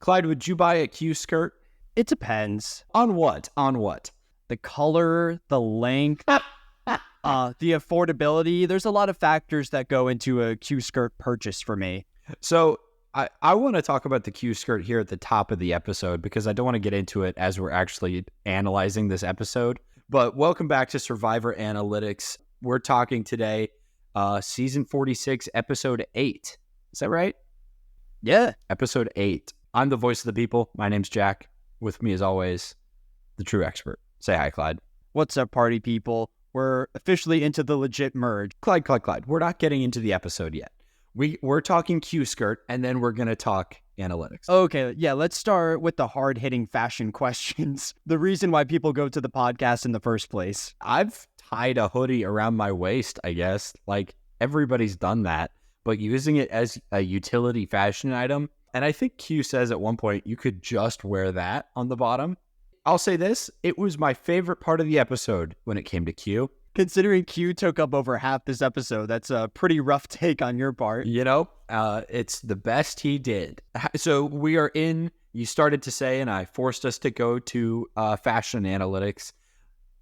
Clyde, would you buy a Q skirt? It depends. On what? On what? The color, the length, the affordability. There's a lot of factors that go into a Q skirt purchase for me. So I want to talk about the Q skirt here at the top of the episode because I don't want to get into it as we're actually analyzing this episode. But welcome back to Survivor Analytics. We're talking today, season 46, episode 8. Is that right? Yeah. Episode 8. I'm the voice of the people. My name's Jack. With me, as always, the true expert. Say hi, Clyde. What's up, party people? We're officially into the legit merge. Clyde. We're not getting into the episode yet. We're talking Q skirt, and then we're going to talk analytics. Okay, yeah, let's start with the hard-hitting fashion questions. The reason why people go to the podcast in the first place. I've tied a hoodie around my waist, I guess. Like, everybody's done that. But using it as a utility fashion item, and I think Q says at one point you could just wear that on the bottom. I'll say this, it was my favorite part of the episode when it came to Q. Considering Q took up over half this episode, that's a pretty rough take on your part. You know, it's the best he did. So we are in, you started to say, and I forced us to go to fashion analytics.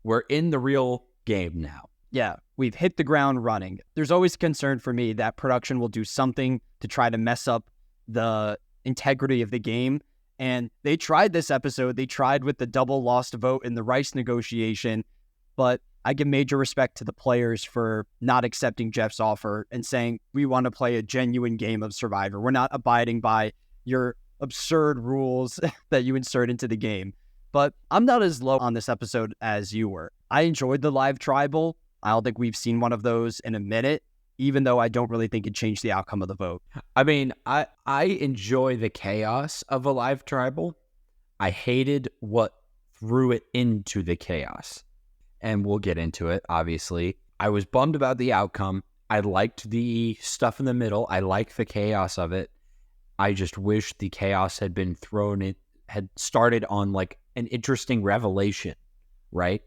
We're in the real game now. Yeah, we've hit the ground running. There's always concern for me that production will do something to try to mess up the integrity of the game. And they tried this episode. They tried with the double lost vote in the Rice negotiation, but I give major respect to the players for not accepting Jeff's offer and saying, we want to play a genuine game of Survivor. We're not abiding by your absurd rules that you insert into the game. But I'm not as low on this episode as you were. I enjoyed the live tribal. I don't think we've seen one of those in a minute, even though I don't really think it changed the outcome of the vote. I mean, I enjoy the chaos of a live tribal. I hated what threw it into the chaos. And we'll get into it, obviously. I was bummed about the outcome. I liked the stuff in the middle. I liked the chaos of it. I just wish the chaos had been had started on like an interesting revelation, right?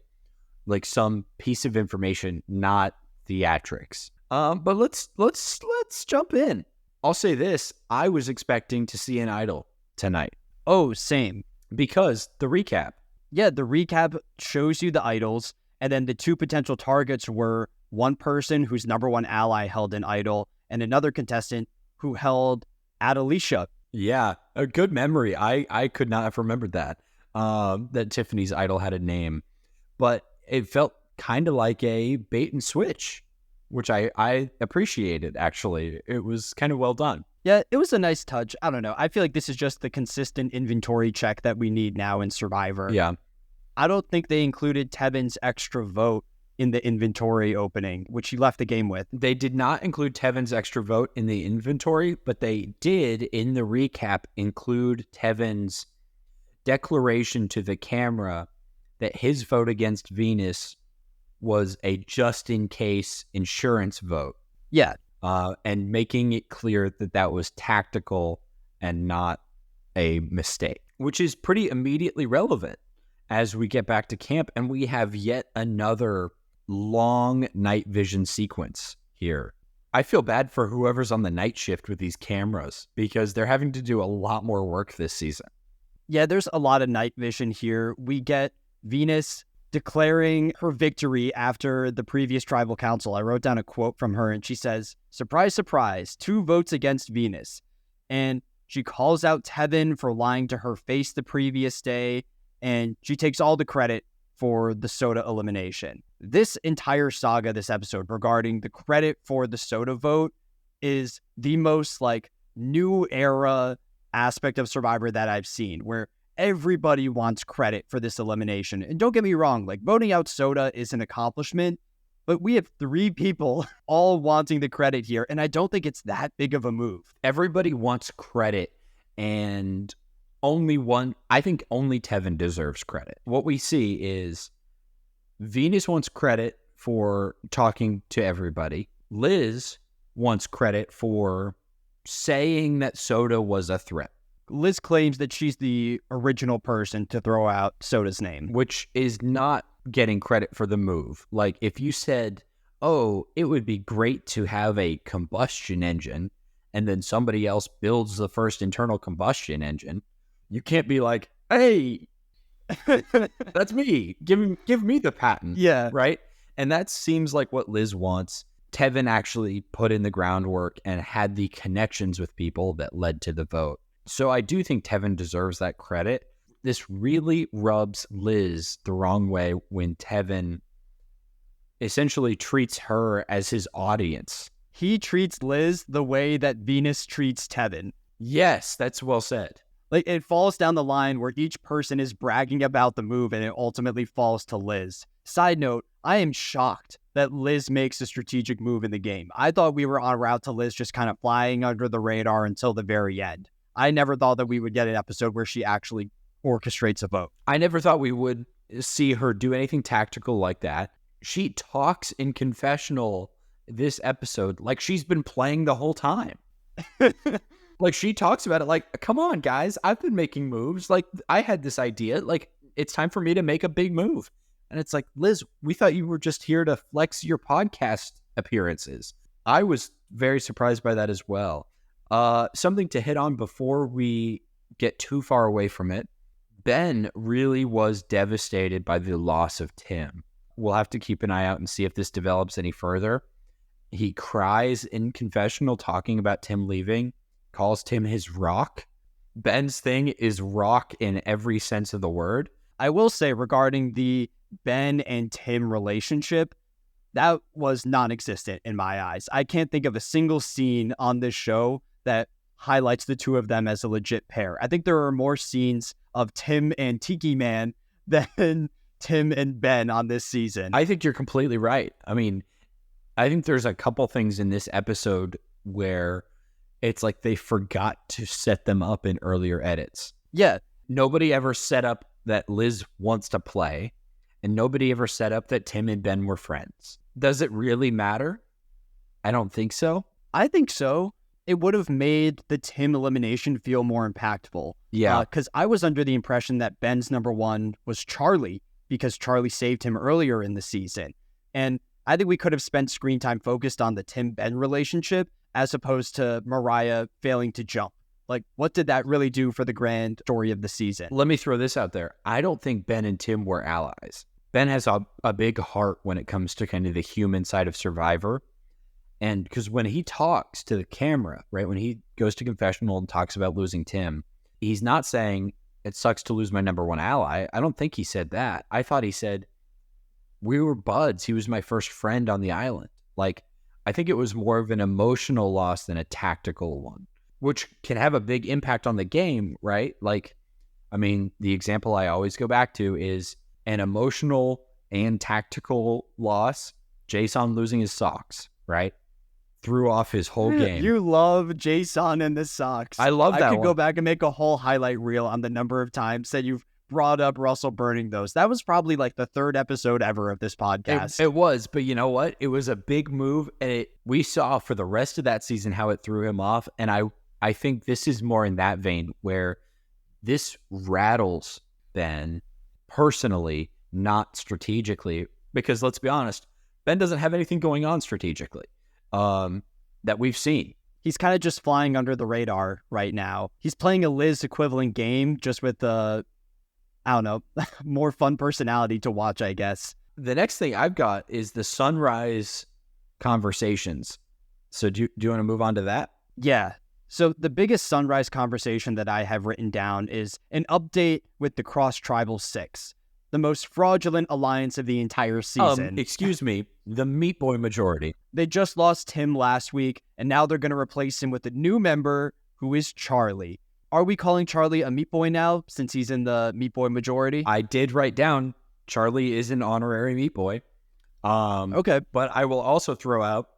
Like some piece of information, not theatrics. But let's jump in. I'll say this. I was expecting to see an idol tonight. Oh, same. Because the recap. Yeah, the recap shows you the idols. And then the two potential targets were one person whose number one ally held an idol and another contestant who held Adelicia. Yeah, a good memory. I could not have remembered that Tiffany's idol had a name. But it felt kind of like a bait and switch, which I appreciated, actually. It was kind of well done. Yeah, it was a nice touch. I don't know. I feel like this is just the consistent inventory check that we need now in Survivor. Yeah. I don't think they included Tevin's extra vote in the inventory opening, which he left the game with. They did not include Tevin's extra vote in the inventory, but they did, in the recap, include Tevin's declaration to the camera that his vote against Venus was a just-in-case insurance vote. Yeah. And making it clear that that was tactical and not a mistake, which is pretty immediately relevant as we get back to camp, and we have yet another long night vision sequence here. I feel bad for whoever's on the night shift with these cameras because they're having to do a lot more work this season. Yeah, there's a lot of night vision here. We get Venus declaring her victory after the previous tribal council. I wrote down a quote from her, and she says, "Surprise, surprise, 2 votes against Venus." And she calls out Tevin for lying to her face the previous day, and she takes all the credit for the soda elimination. This entire saga, this episode regarding the credit for the soda vote, is the most like new era aspect of Survivor that I've seen, where everybody wants credit for this elimination. And don't get me wrong, like voting out soda is an accomplishment, but we have 3 people all wanting the credit here, and I don't think it's that big of a move. Everybody wants credit, and I think only Tevin deserves credit. What we see is Venus wants credit for talking to everybody. Liz wants credit for saying that soda was a threat. Liz claims that she's the original person to throw out Soda's name, which is not getting credit for the move. Like if you said, oh, it would be great to have a combustion engine, and then somebody else builds the first internal combustion engine, You can't be like, hey, that's me. Give me the patent. Yeah. Right? And that seems like what Liz wants. Tevin actually put in the groundwork and had the connections with people that led to the vote. So I do think Tevin deserves that credit. This really rubs Liz the wrong way when Tevin essentially treats her as his audience. He treats Liz the way that Venus treats Tevin. Yes, that's well said. Like, it falls down the line where each person is bragging about the move and it ultimately falls to Liz. Side note, I am shocked that Liz makes a strategic move in the game. I thought we were en route to Liz just kind of flying under the radar until the very end. I never thought that we would get an episode where she actually orchestrates a vote. I never thought we would see her do anything tactical like that. She talks in confessional this episode like she's been playing the whole time. Like, she talks about it like, come on, guys, I've been making moves. Like, I had this idea. Like, it's time for me to make a big move. And it's like, Liz, we thought you were just here to flex your podcast appearances. I was very surprised by that as well. Something to hit on before we get too far away from it. Ben really was devastated by the loss of Tim. We'll have to keep an eye out and see if this develops any further. He cries in confessional talking about Tim leaving, calls Tim his rock. Ben's thing is rock in every sense of the word. I will say, regarding the Ben and Tim relationship, that was non-existent in my eyes. I can't think of a single scene on this show that highlights the two of them as a legit pair. I think there are more scenes of Tim and Tiki Man than Tim and Ben on this season. I think you're completely right. I mean, I think there's a couple things in this episode where it's like they forgot to set them up in earlier edits. Yeah. Nobody ever set up that Liz wants to play, and nobody ever set up that Tim and Ben were friends. Does it really matter? I don't think so. I think so. It would have made the Tim elimination feel more impactful. Yeah. Because I was under the impression that Ben's number one was Charlie, because Charlie saved him earlier in the season. And I think we could have spent screen time focused on the Tim-Ben relationship as opposed to Mariah failing to jump. Like, what did that really do for the grand story of the season? Let me throw this out there. I don't think Ben and Tim were allies. Ben has a big heart when it comes to kind of the human side of Survivor. And because when he talks to the camera, right, when he goes to confessional and talks about losing Tim, he's not saying, it sucks to lose my number one ally. I don't think he said that. I thought he said, we were buds. He was my first friend on the island. Like, I think it was more of an emotional loss than a tactical one, which can have a big impact on the game, right? Like, I mean, the example I always go back to is an emotional and tactical loss. Jason losing his socks, right? Threw off his whole game. You love Jason and the socks. I love that I could one. go back and make a whole highlight reel on the number of times that you've brought up Russell burning those. That was probably like the third episode ever of this podcast. It was, but you know what? It was a big move, and we saw for the rest of that season how it threw him off, and I think this is more in that vein where this rattles Ben personally, not strategically, because let's be honest, Ben doesn't have anything going on strategically that we've seen. He's kind of just flying under the radar right now. He's playing a Liz equivalent game, just with I don't know, more fun personality to watch, I guess. The next thing I've got is the sunrise conversations. So do you want to move on to that? Yeah. So the biggest sunrise conversation that I have written down is an update with the Cross Tribal Six, the most fraudulent alliance of the entire season. Excuse me, the Meat Boy majority. They just lost Tim last week, and now they're going to replace him with a new member who is Charlie. Are we calling Charlie a Meat Boy now, since he's in the Meat Boy majority? I did write down Charlie is an honorary Meat Boy. Okay. But I will also throw out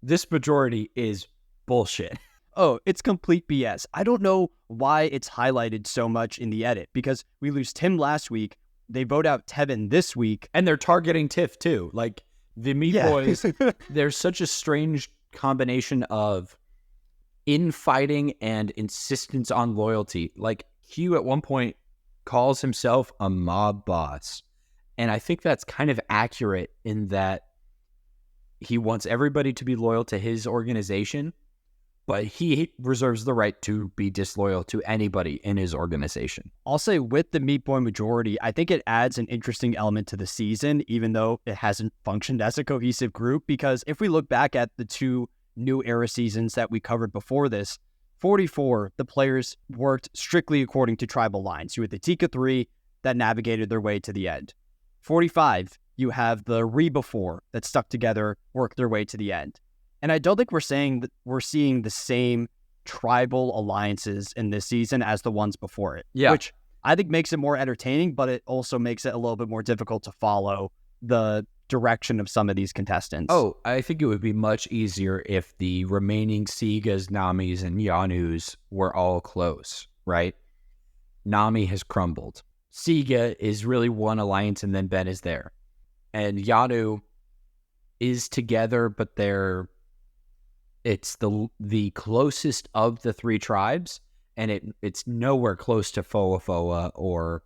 this majority is bullshit. Oh, it's complete BS. I don't know why it's highlighted so much in the edit, because we lose Tim last week, they vote out Tevin this week. And they're targeting Tiff too. Like, the Meat Boys, there's such a strange combination of infighting and insistence on loyalty. Like, Hugh at one point calls himself a mob boss. And I think that's kind of accurate in that he wants everybody to be loyal to his organization, but he reserves the right to be disloyal to anybody in his organization. I'll say with the Meat Boy majority, I think it adds an interesting element to the season, even though it hasn't functioned as a cohesive group. Because if we look back at the 2 new era seasons that we covered before this, 44, the players worked strictly according to tribal lines. You had the Tika 3 that navigated their way to the end. 45, you have the Reba 4 that stuck together, worked their way to the end. And I don't think we're saying that we're seeing the same tribal alliances in this season as the ones before it. Yeah. Which I think makes it more entertaining, but it also makes it a little bit more difficult to follow the direction of some of these contestants. Oh, I think it would be much easier if the remaining Sigas, Namis, and Yanus were all close, right? Nami has crumbled. Siga is really one alliance, and then Ben is there. And Yanu is together, but it's the closest of the 3 tribes, and it's nowhere close to Foa or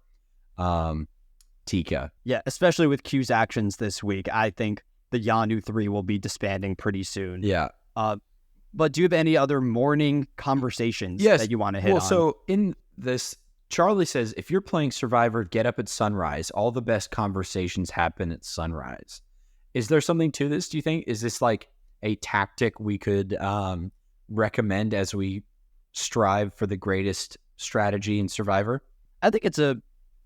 Tika. Yeah, especially with Q's actions this week, I think the Yanu 3 will be disbanding pretty soon. Yeah. But do you have any other morning conversations that you want to hit on? So in this, Charlie says, if you're playing Survivor, get up at sunrise. All the best conversations happen at sunrise. Is there something to this, do you think? Is this like a tactic we could recommend as we strive for the greatest strategy in Survivor? I think it's a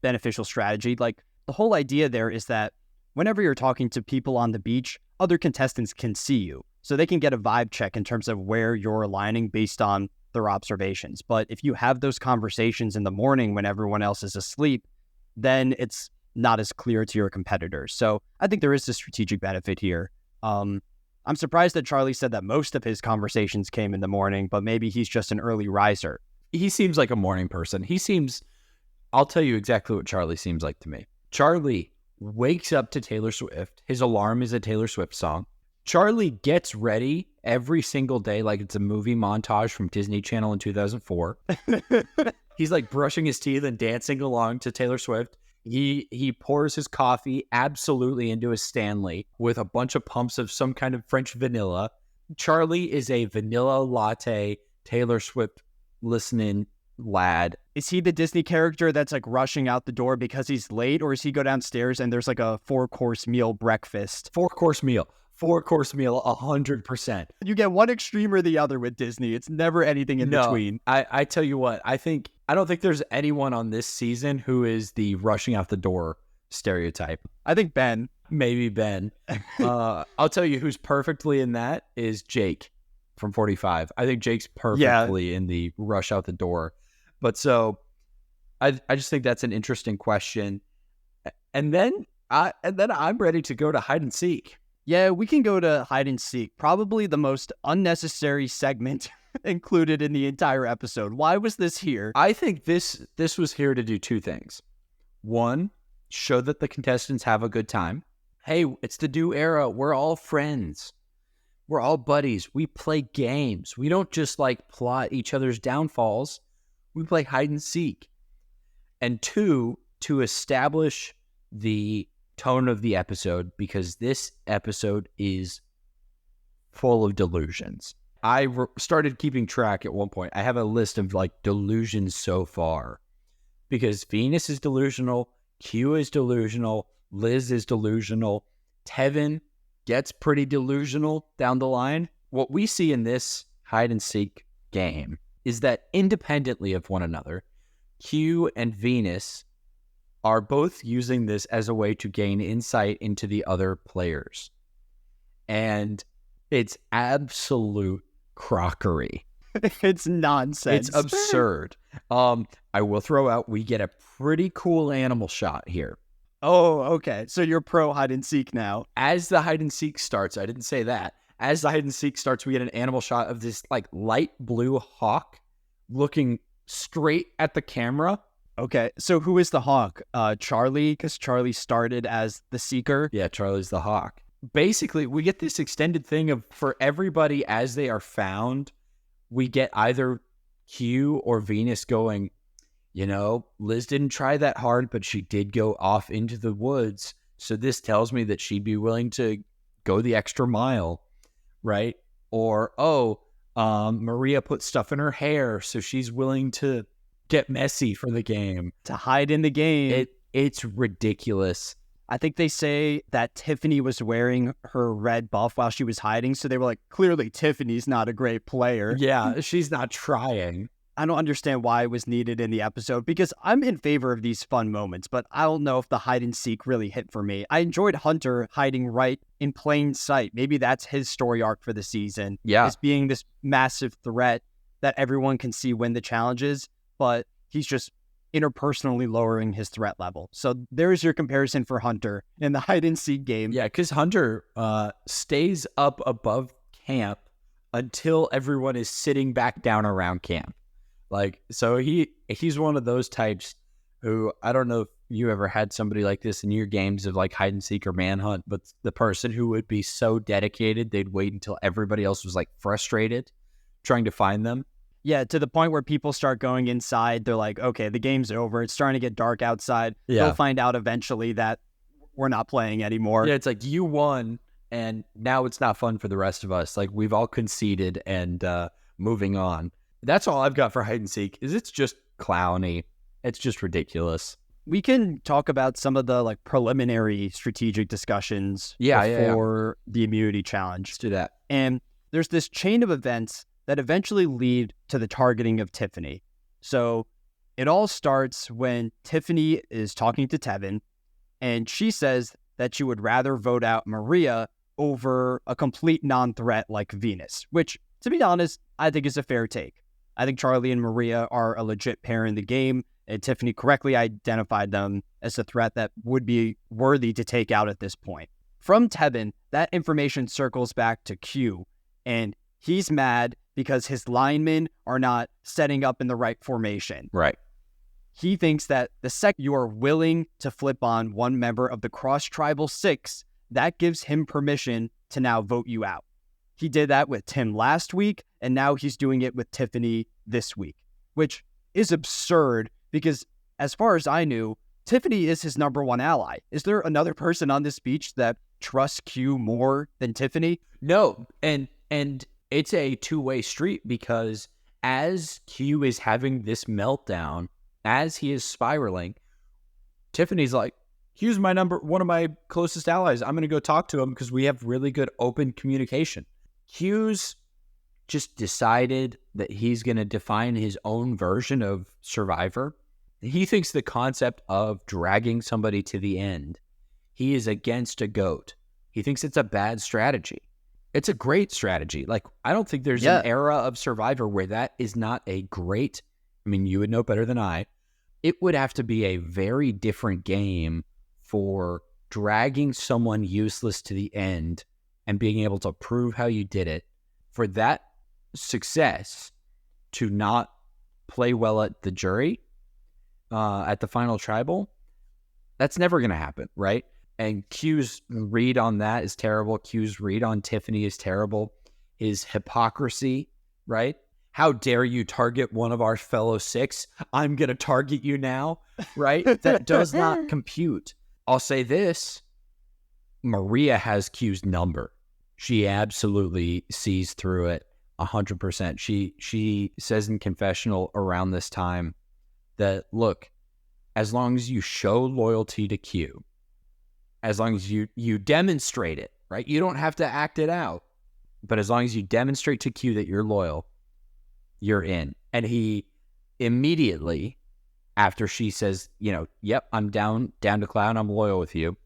beneficial strategy. Like, the whole idea there is that whenever you're talking to people on the beach, other contestants can see you. So they can get a vibe check in terms of where you're aligning based on their observations. But if you have those conversations in the morning when everyone else is asleep, then it's not as clear to your competitors. So I think there is a strategic benefit here. I'm surprised that Charlie said that most of his conversations came in the morning, but maybe he's just an early riser. He seems like a morning person. I'll tell you exactly what Charlie seems like to me. Charlie wakes up to Taylor Swift. His alarm is a Taylor Swift song. Charlie gets ready every single day like it's a movie montage from Disney Channel in 2004. He's like brushing his teeth and dancing along to Taylor Swift. He pours his coffee absolutely into a Stanley with a bunch of pumps of some kind of French vanilla. Charlie is a vanilla latte Taylor Swift listening lad. Is he the Disney character that's like rushing out the door because he's late, or is he go downstairs and there's like a 4-course meal breakfast? 4-course meal. 4-course meal, 100%. You get one extreme or the other with Disney. It's never anything in between. I tell you what, I don't think there's anyone on this season who is the rushing out the door stereotype. I think Ben. Maybe Ben. I'll tell you who's perfectly in that is Jake from 45. I think Jake's perfectly in the rush out the door. But so I just think that's an interesting question. And then I'm ready to go to hide and seek. Yeah, we can go to hide and seek. Probably the most unnecessary segment included in the entire episode. Why was this here? I think this was here to do 2 things. 1, show that the contestants have a good time. Hey, it's the new era. We're all friends. We're all buddies. We play games. We don't just like plot each other's downfalls. We play hide and seek. And 2, to establish the tone of the episode, because this episode is full of delusions. I started keeping track at one point. I have a list of like delusions so far, because Venus is delusional, Q is delusional, Liz is delusional, Tevin gets pretty delusional down the line. What we see in this hide and seek game is that independently of one another, Q and Venus are both using this as a way to gain insight into the other players. And it's absolute crockery. It's nonsense. It's absurd. I will throw out, we get a pretty cool animal shot here. Oh, okay. So you're pro hide and seek now. As the hide and seek starts, I didn't say that. As the hide and seek starts, we get an animal shot of this like light blue hawk looking straight at the camera. Okay, so who is the hawk? Charlie, because Charlie started as the seeker. Yeah, Charlie's the hawk. Basically, we get this extended thing of, for everybody as they are found, we get either Q or Venus going, you know, Liz didn't try that hard, but she did go off into the woods. So this tells me that she'd be willing to go the extra mile, right? Or, oh, Maria put stuff in her hair, so she's willing to get messy for the game. To hide in the game. It's ridiculous. I think they say that Tiffany was wearing her red buff while she was hiding, so they were like, clearly Tiffany's not a great player. Yeah, she's not trying. I don't understand why it was needed in the episode, because I'm in favor of these fun moments, but I don't know if the hide and seek really hit for me. I enjoyed Hunter hiding right in plain sight. Maybe that's his story arc for the season. Yeah. Is being this massive threat that everyone can see win the challenges, but he's just interpersonally lowering his threat level. So there's your comparison for Hunter in the hide and seek game. Yeah, because Hunter stays up above camp until everyone is sitting back down around camp. Like, so he's one of those types who, I don't know if you ever had somebody like this in your games of like hide and seek or manhunt, but the person who would be so dedicated, they'd wait until everybody else was like frustrated trying to find them. Yeah, to the point where people start going inside. They're like, okay, the game's over. It's starting to get dark outside. Yeah. They'll find out eventually that we're not playing anymore. Yeah, it's like you won, and now it's not fun for the rest of us. Like, we've all conceded and moving on. That's all I've got for hide and seek. Is it's just clowny. It's just ridiculous. We can talk about some of the like preliminary strategic discussions before the immunity challenge. Let's do that. And there's this chain of events that eventually lead to the targeting of Tiffany. So it all starts when Tiffany is talking to Tevin, and she says that she would rather vote out Maria over a complete non-threat like Venus, which, to be honest, I think is a fair take. I think Charlie and Maria are a legit pair in the game, and Tiffany correctly identified them as a threat that would be worthy to take out at this point. From Tevin, that information circles back to Q, and he's mad because his linemen are not setting up in the right formation. Right. He thinks that the second you are willing to flip on one member of the cross-tribal six, that gives him permission to now vote you out. He did that with Tim last week, and now he's doing it with Tiffany this week, which is absurd because, as far as I knew, Tiffany is his number one ally. Is there another person on this beach that trusts Q more than Tiffany? No, and it's a two-way street, because as Q is having this meltdown, as he is spiraling, Tiffany's like, Q's one of my closest allies. I'm going to go talk to him because we have really good open communication. Q's just decided that he's going to define his own version of Survivor. He thinks the concept of dragging somebody to the end, he is against a goat. He thinks it's a bad strategy. It's a great strategy. Like, I don't think there's an era of Survivor where that is not a great, I mean, you would know better than I. It would have to be a very different game for dragging someone useless to the end and being able to prove how you did it, for that success to not play well at the jury, at the final tribal. That's never going to happen, right? And Q's read on that is terrible. Q's read on Tiffany is terrible. His hypocrisy, right? How dare you target one of our fellow six? I'm going to target you now, right? That does not compute. I'll say this. Maria has Q's number. She absolutely sees through it 100%. She says in confessional around this time that, look, as long as you show loyalty to Q, as long as you demonstrate it, right? You don't have to act it out. But as long as you demonstrate to Q that you're loyal, you're in. And he immediately, after she says, yep, I'm down to Cloud, I'm loyal with you,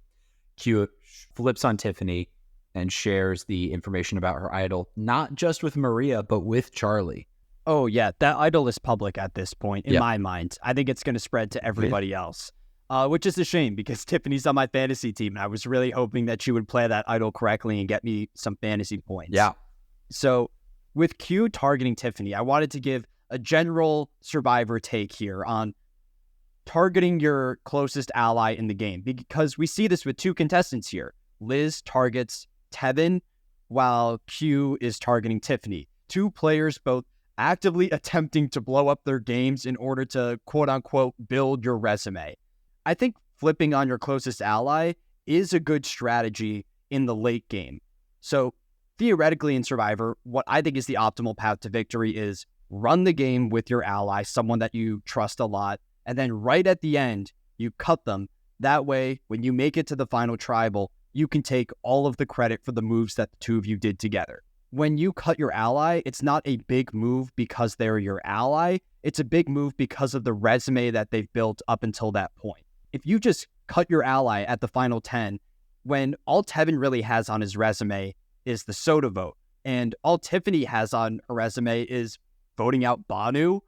Q flips on Tiffany and shares the information about her idol, not just with Maria, but with Charlie. Oh, yeah. That idol is public at this point, in my mind. I think it's going to spread to everybody else, which is a shame because Tiffany's on my fantasy team, and I was really hoping that she would play that idol correctly and get me some fantasy points. Yeah. So with Q targeting Tiffany, I wanted to give a general Survivor take here on targeting your closest ally in the game, because we see this with two contestants here. Liz targets Tevin while Q is targeting Tiffany. Two players both actively attempting to blow up their games in order to, quote unquote, build your resume. I think flipping on your closest ally is a good strategy in the late game. So theoretically in Survivor, what I think is the optimal path to victory is run the game with your ally, someone that you trust a lot, and then right at the end, you cut them. That way, when you make it to the final tribal, you can take all of the credit for the moves that the two of you did together. When you cut your ally, it's not a big move because they're your ally. It's a big move because of the resume that they've built up until that point. If you just cut your ally at the final 10, when all Tevin really has on his resume is the soda vote, and all Tiffany has on her resume is voting out Banu.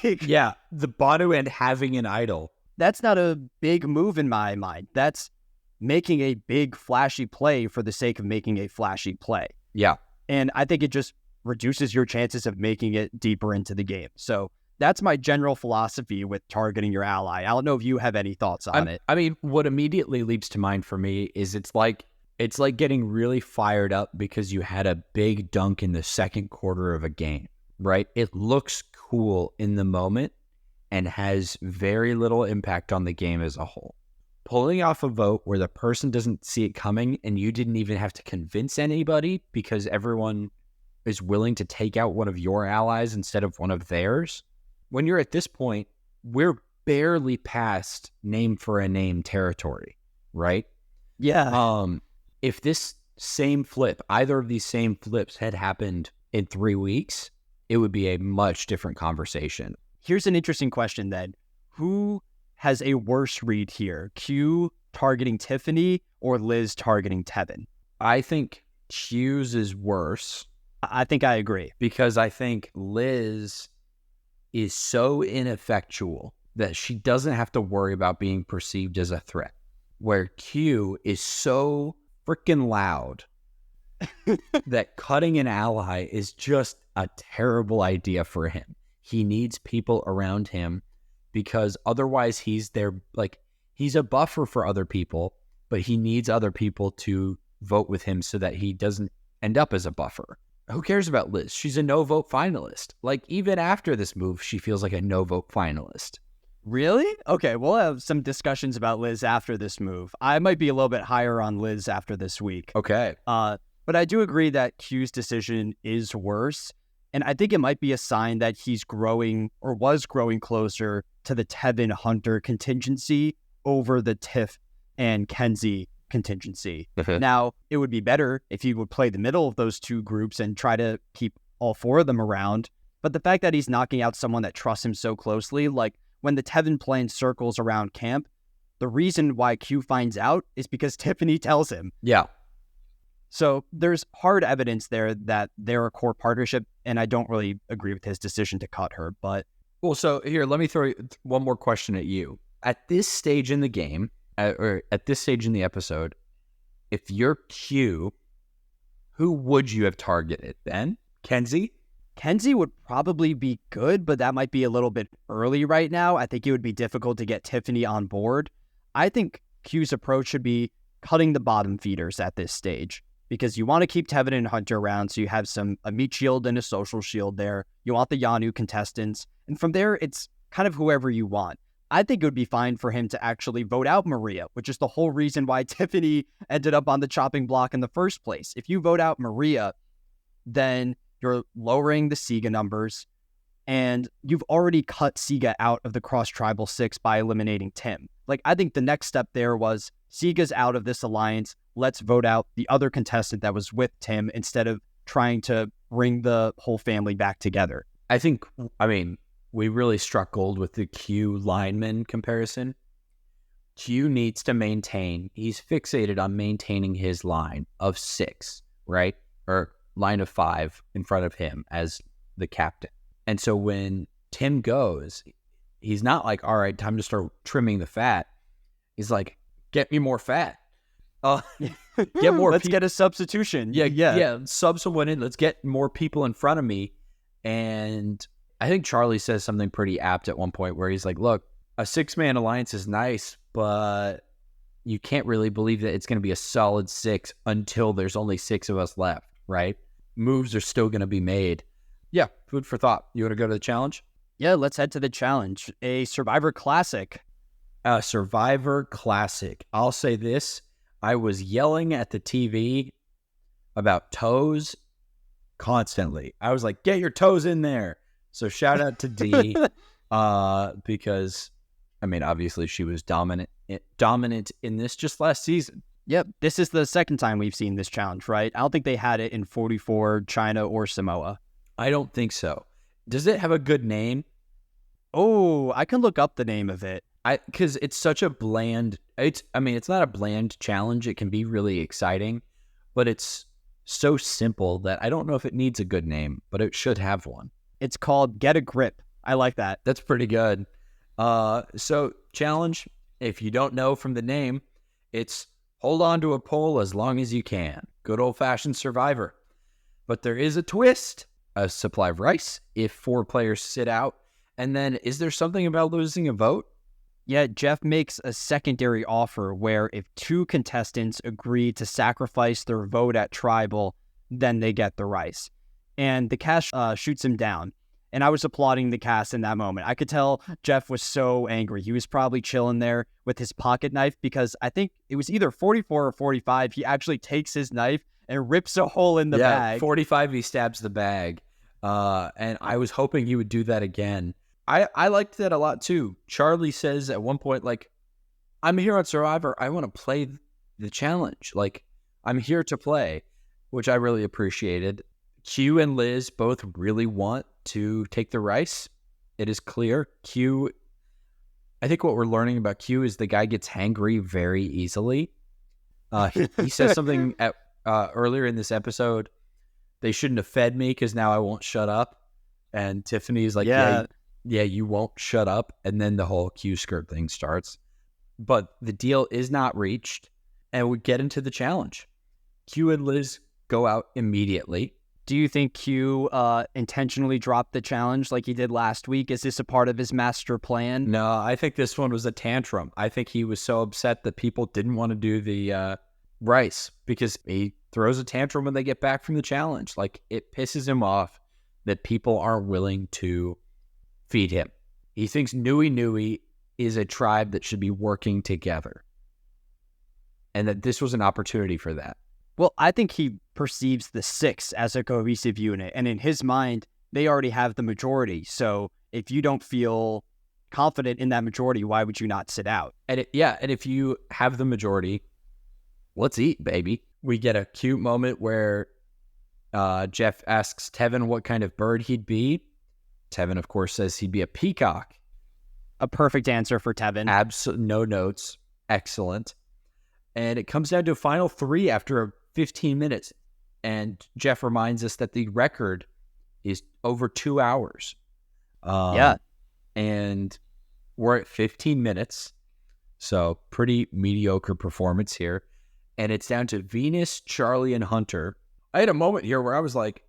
Yeah, the Banu and having an idol. That's not a big move in my mind. That's making a big flashy play for the sake of making a flashy play. Yeah. And I think it just reduces your chances of making it deeper into the game. So that's my general philosophy with targeting your ally. I don't know if you have any thoughts on it. I mean, what immediately leaps to mind for me is it's like getting really fired up because you had a big dunk in the second quarter of a game, right? It looks cool in the moment and has very little impact on the game as a whole. Pulling off a vote where the person doesn't see it coming and you didn't even have to convince anybody because everyone is willing to take out one of your allies instead of one of theirs. When you're at this point, we're barely past name for a name territory, right? Yeah. If this same flip, either of these same flips had happened in 3 weeks, it would be a much different conversation. Here's an interesting question then. Who has a worse read here? Q targeting Tiffany or Liz targeting Tevin? I think Q's is worse. I think I agree. Because I think Liz is so ineffectual that she doesn't have to worry about being perceived as a threat. Where Q is so freaking loud that cutting an ally is just a terrible idea for him. He needs people around him because otherwise he's a buffer for other people, but he needs other people to vote with him so that he doesn't end up as a buffer. Who cares about Liz? She's a no-vote finalist. Like, even after this move, she feels like a no-vote finalist. Really? Okay, we'll have some discussions about Liz after this move. I might be a little bit higher on Liz after this week. Okay. But I do agree that Q's decision is worse. And I think it might be a sign that he's growing or was growing closer to the Tevin Hunter contingency over the Tiff and Kenzie contingency. Now, it would be better if he would play the middle of those two groups and try to keep all four of them around. But the fact that he's knocking out someone that trusts him so closely, like when the Tevin plan circles around camp, the reason why Q finds out is because Tiffany tells him. Yeah. So there's hard evidence there that they're a core partnership, and I don't really agree with his decision to cut her. But well, so here, let me throw one more question at you. At this stage in the game, or at this stage in the episode, if you're Q, who would you have targeted then? Kenzie? Kenzie would probably be good, but that might be a little bit early right now. I think it would be difficult to get Tiffany on board. I think Q's approach should be cutting the bottom feeders at this stage, because you want to keep Tevin and Hunter around so you have a meat shield and a social shield there. You want the Yanu contestants. And from there, it's kind of whoever you want. I think it would be fine for him to actually vote out Maria, which is the whole reason why Tiffany ended up on the chopping block in the first place. If you vote out Maria, then you're lowering the Siga numbers, and you've already cut Siga out of the cross-tribal 6 by eliminating Tim. Like, I think the next step there was Siga's out of this alliance. Let's vote out the other contestant that was with Tim instead of trying to bring the whole family back together. We really struck gold with the Q lineman comparison. Q needs to he's fixated on maintaining his line of 6, right? Or line of 5 in front of him as the captain. And so when Tim goes, he's not like, all right, time to start trimming the fat. He's like, get me more fat. Get more. Let's get a substitution. Yeah. Sub someone in. Let's get more people in front of me. And I think Charlie says something pretty apt at one point where he's like, look, a 6-man alliance is nice, but you can't really believe that it's going to be a solid 6 until there's only 6 of us left, right? Moves are still going to be made. Yeah, food for thought. You want to go to the challenge? Yeah, let's head to the challenge. A Survivor Classic. A Survivor Classic. I'll say this. I was yelling at the TV about toes constantly. I was like, get your toes in there. So shout out to D, because, I mean, obviously she was dominant in this just last season. Yep, this is the second time we've seen this challenge, right? I don't think they had it in 44, China, or Samoa. I don't think so. Does it have a good name? Oh, I can look up the name of it. Because it's such a bland, it's not a bland challenge. It can be really exciting, but it's so simple that I don't know if it needs a good name, but it should have one. It's called Get a Grip. I like that. That's pretty good. So challenge, if you don't know from the name, it's hold on to a pole as long as you can. Good old-fashioned Survivor. But there is a twist. A supply of rice if 4 players sit out. And then is there something about losing a vote? Yeah, Jeff makes a secondary offer where if 2 contestants agree to sacrifice their vote at tribal, then they get the rice. And the cast shoots him down. And I was applauding the cast in that moment. I could tell Jeff was so angry. He was probably chilling there with his pocket knife because I think it was either 44 or 45. He actually takes his knife and rips a hole in the bag. 45, he stabs the bag. And I was hoping he would do that again. I liked that a lot too. Charlie says at one point, like, I'm here on Survivor. I want to play the challenge. Like, I'm here to play, which I really appreciated. Q and Liz both really want to take the rice. It is clear. Q, I think what we're learning about Q is the guy gets hangry very easily. He says something earlier in this episode, they shouldn't have fed me because now I won't shut up. And Tiffany's like, yeah, you won't shut up. And then the whole Q skirt thing starts. But the deal is not reached, and we get into the challenge. Q and Liz go out immediately. Do you think Q intentionally dropped the challenge like he did last week? Is this a part of his master plan? No, I think this one was a tantrum. I think he was so upset that people didn't want to do the rice because he throws a tantrum when they get back from the challenge. Like, it pisses him off that people aren't willing to feed him. He thinks Nui Nui is a tribe that should be working together, and that this was an opportunity for that. Well, I think he perceives the 6 as a cohesive unit, and in his mind, they already have the majority. So if you don't feel confident in that majority, why would you not sit out? And if you have the majority, let's eat, baby. We get a cute moment where Jeff asks Tevin what kind of bird he'd be. Tevin, of course, says he'd be a peacock. A perfect answer for Tevin. Absolutely no notes. Excellent. And it comes down to a final 3 after 15 minutes. And Jeff reminds us that the record is over 2 hours. And we're at 15 minutes. So pretty mediocre performance here. And it's down to Venus, Charlie, and Hunter. I had a moment here where I was like,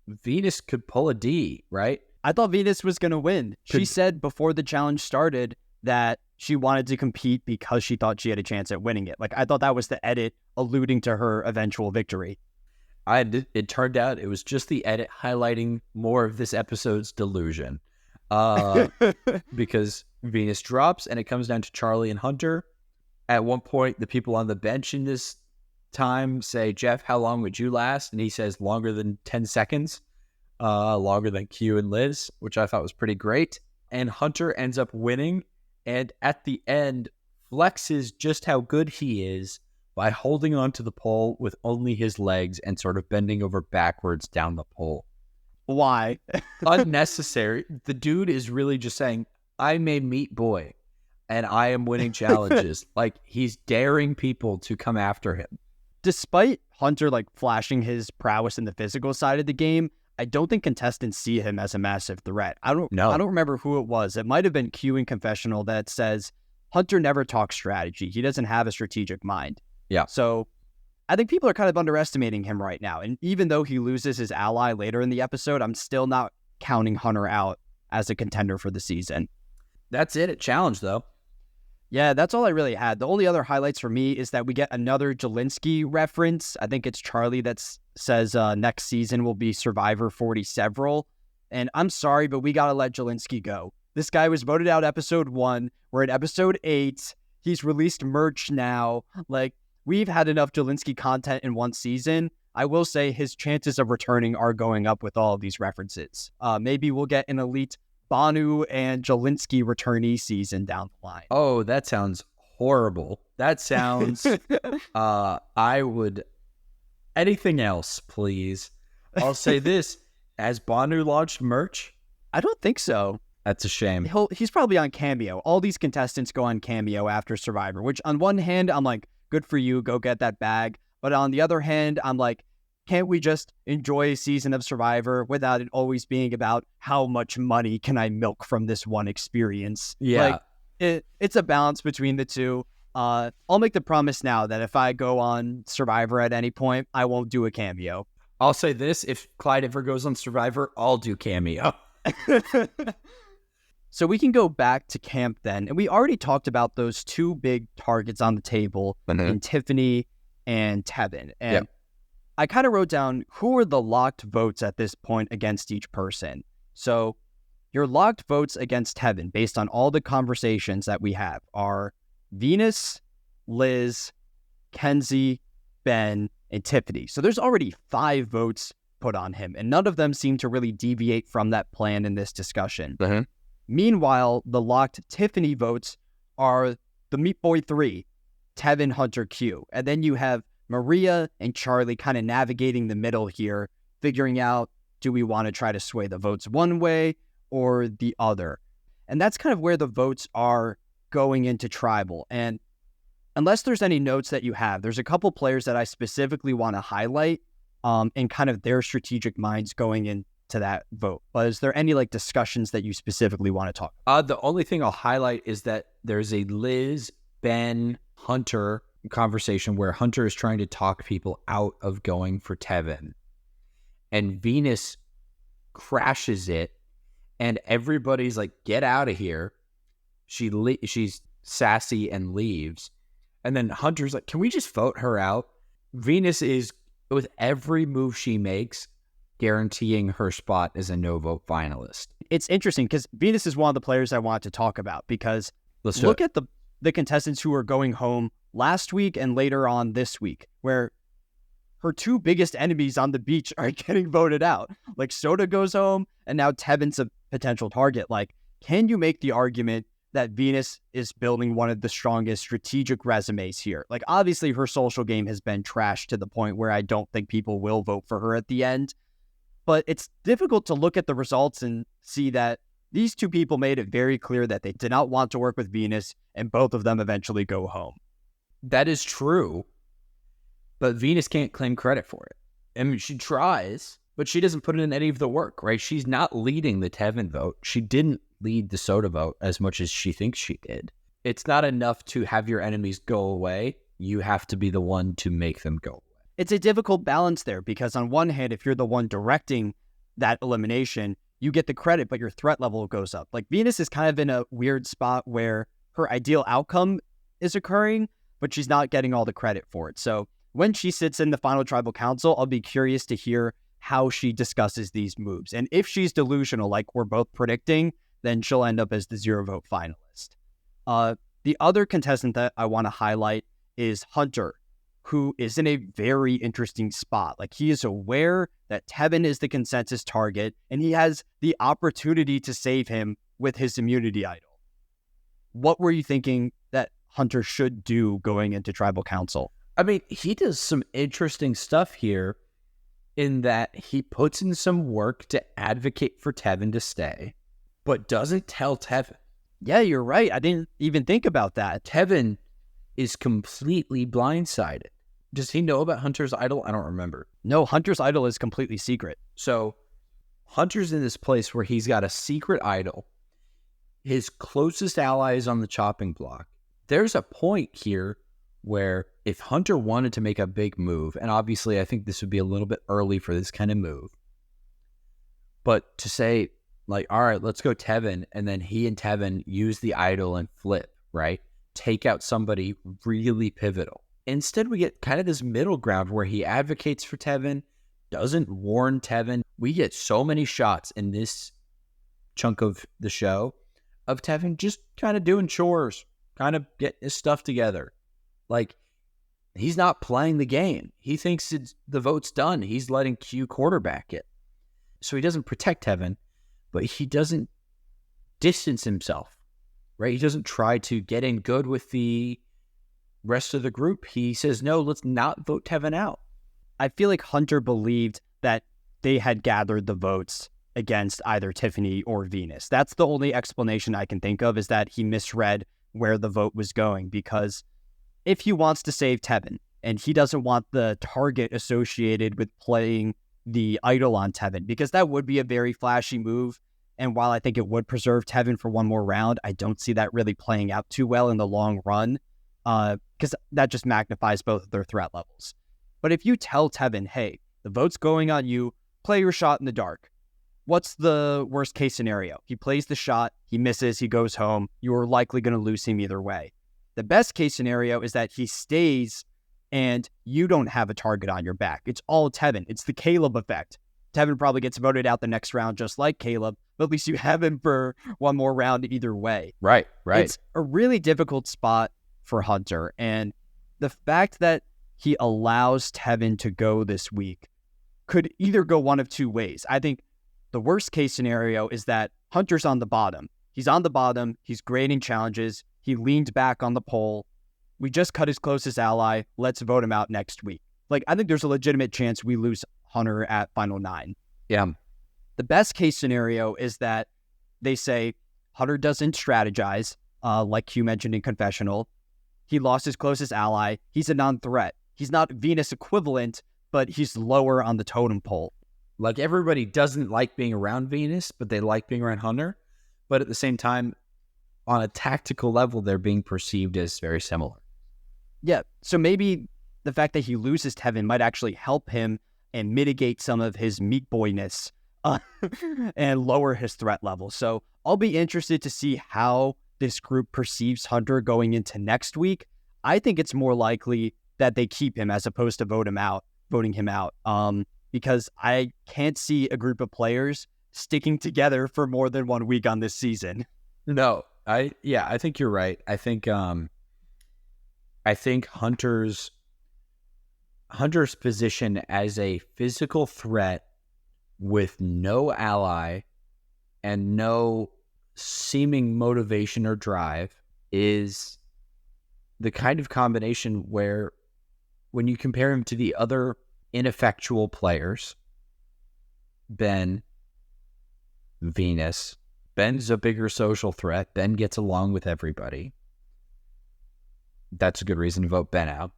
Venus could pull a D, right? I thought Venus was going to win. She said before the challenge started that she wanted to compete because she thought she had a chance at winning it. Like, I thought that was the edit alluding to her eventual victory. It turned out it was just the edit highlighting more of this episode's delusion. Because Venus drops and it comes down to Charlie and Hunter. At one point, the people on the bench in this time say, Jeff, how long would you last? And he says longer than 10 seconds. Longer than Q and Liz, which I thought was pretty great. And Hunter ends up winning, and at the end flexes just how good he is by holding onto the pole with only his legs and sort of bending over backwards down the pole. Why? Unnecessary. The dude is really just saying, I'm a meat boy and I am winning challenges. Like, he's daring people to come after him. Despite Hunter like flashing his prowess in the physical side of the game, I don't think contestants see him as a massive threat. I don't remember who it was. It might have been Q in confessional that says Hunter never talks strategy. He doesn't have a strategic mind. Yeah. So I think people are kind of underestimating him right now. And even though he loses his ally later in the episode, I'm still not counting Hunter out as a contender for the season. That's it at challenge, though. Yeah, that's all I really had. The only other highlights for me is that we get another Jelinski reference. I think it's Charlie that says next season will be Survivor 40 several. And I'm sorry, but we got to let Jelinski go. This guy was voted out episode 1. We're at episode 8. He's released merch now. Like, we've had enough Jelinski content in one season. I will say his chances of returning are going up with all of these references. Maybe we'll get an elite Banu and Jelinski returnee season down the line. Oh, that sounds horrible. That sounds, I would, anything else, please. I'll say this, has Banu launched merch? I don't think so. That's a shame. He's probably on Cameo. All these contestants go on Cameo after Survivor, which on one hand, I'm like, good for you, go get that bag. But on the other hand, I'm like, can't we just enjoy a season of Survivor without it always being about how much money can I milk from this one experience? Yeah. Like, it's a balance between the two. I'll make the promise now that if I go on Survivor at any point, I won't do a cameo. I'll say this, if Clyde ever goes on Survivor, I'll do cameo. So we can go back to camp then. And we already talked about those two big targets on the table in Tiffany and Tevin. And I kind of wrote down who are the locked votes at this point against each person. So your locked votes against Tevin, based on all the conversations that we have, are Venus, Liz, Kenzie, Ben, and Tiffany. So there's already 5 votes put on him, and none of them seem to really deviate from that plan in this discussion. Meanwhile, the locked Tiffany votes are the Meat Boy 3, Tevin, Hunter, Q. And then you have Maria and Charlie kind of navigating the middle here, figuring out, do we want to try to sway the votes one way or the other? And that's kind of where the votes are going into Tribal. And unless there's any notes that you have, there's a couple players that I specifically want to highlight and kind of their strategic minds going into that vote. But is there any like discussions that you specifically want to talk about? The only thing I'll highlight is that there's a Liz, Ben, Hunter conversation where Hunter is trying to talk people out of going for Tevin. And Venus crashes it, and everybody's like, get out of here. She's sassy and leaves. And then Hunter's like, can we just vote her out? Venus is, with every move she makes, guaranteeing her spot as a no-vote finalist. It's interesting because Venus is one of the players I want to talk about because look at the contestants who are going home last week and later on this week, where her 2 biggest enemies on the beach are getting voted out. Like Soda goes home and now Tevin's a potential target. Like, can you make the argument that Venus is building one of the strongest strategic resumes here? Like, obviously her social game has been trashed to the point where I don't think people will vote for her at the end. But it's difficult to look at the results and see that these 2 people made it very clear that they did not want to work with Venus, and both of them eventually go home. That is true, but Venus can't claim credit for it. I mean, she tries, but she doesn't put in any of the work, right? She's not leading the Tevin vote. She didn't lead the Soda vote as much as she thinks she did. It's not enough to have your enemies go away. You have to be the one to make them go away. It's a difficult balance there because on one hand, if you're the one directing that elimination, you get the credit, but your threat level goes up. Like Venus is kind of in a weird spot where her ideal outcome is occurring, but she's not getting all the credit for it. So when she sits in the final tribal council, I'll be curious to hear how she discusses these moves. And if she's delusional, like we're both predicting, then she'll end up as the 0 vote finalist. The other contestant that I want to highlight is Hunter, who is in a very interesting spot. Like he is aware that Tevin is the consensus target, and he has the opportunity to save him with his immunity idol. What were you thinking that Hunter should do going into tribal council? I mean, he does some interesting stuff here in that he puts in some work to advocate for Tevin to stay, but doesn't tell Tevin. Yeah, you're right. I didn't even think about that. Tevin is completely blindsided. Does he know about Hunter's idol? I don't remember. No, Hunter's idol is completely secret. So Hunter's in this place where he's got a secret idol. His closest ally is on the chopping block. There's a point here where if Hunter wanted to make a big move, and obviously I think this would be a little bit early for this kind of move, but to say, like, all right, let's go Tevin, and then he and Tevin use the idol and flip, right? Take out somebody really pivotal. Instead, we get kind of this middle ground where he advocates for Tevin, doesn't warn Tevin. We get so many shots in this chunk of the show of Tevin just kind of doing chores, kind of getting his stuff together. Like, He's not playing the game. He thinks the vote's done. He's letting Q quarterback it. So he doesn't protect Tevin, but he doesn't distance himself, right? He doesn't try to get in good with the rest of the group. He says, no, let's not vote Tevin out. I feel like Hunter believed that they had gathered the votes against either Tiffany or Venus. That's the only explanation I can think of, is that he misread where the vote was going, because if he wants to save Tevin and he doesn't want the target associated with playing the idol on Tevin, because that would be a very flashy move. And while I think it would preserve Tevin for one more round, I don't see that really playing out too well in the long run, because that just magnifies both of their threat levels. But if you tell Tevin, hey, the vote's going on you, play your shot in the dark. What's the worst case scenario? He plays the shot, he misses, he goes home. You're likely going to lose him either way. The best case scenario is that he stays and you don't have a target on your back. It's all Tevin. It's the Caleb effect. Tevin probably gets voted out the next round just like Caleb, but at least you have him for one more round either way. Right. It's a really difficult spot for Hunter. And the fact that he allows Tevin to go this week could either go one of two ways. I think the worst case scenario is that Hunter's on the bottom. He's on the bottom. He's grading challenges. He leaned back on the poll. We just cut his closest ally. Let's vote him out next week. Like, I think there's a legitimate chance we lose Hunter at Final 9. Yeah. The best case scenario is that they say Hunter doesn't strategize, like Q mentioned in Confessional. He lost his closest ally. He's a non-threat. He's not Venus equivalent, but he's lower on the totem pole. Like, everybody doesn't like being around Venus, but they like being around Hunter. But at the same time, on a tactical level, they're being perceived as very similar. Yeah, so maybe the fact that he loses Tevin might actually help him and mitigate some of his meat boyness and lower his threat level. So I'll be interested to see how this group perceives Hunter going into next week. I think it's more likely that they keep him as opposed to voting him out. Because I can't see a group of players sticking together for more than 1 week on this season. No, I think you're right. I think Hunter's position as a physical threat with no ally and no seeming motivation or drive is the kind of combination where, when you compare him to the other ineffectual players, Ben, Venus, Ben's a bigger social threat. Ben gets along with everybody. That's a good reason to vote Ben out.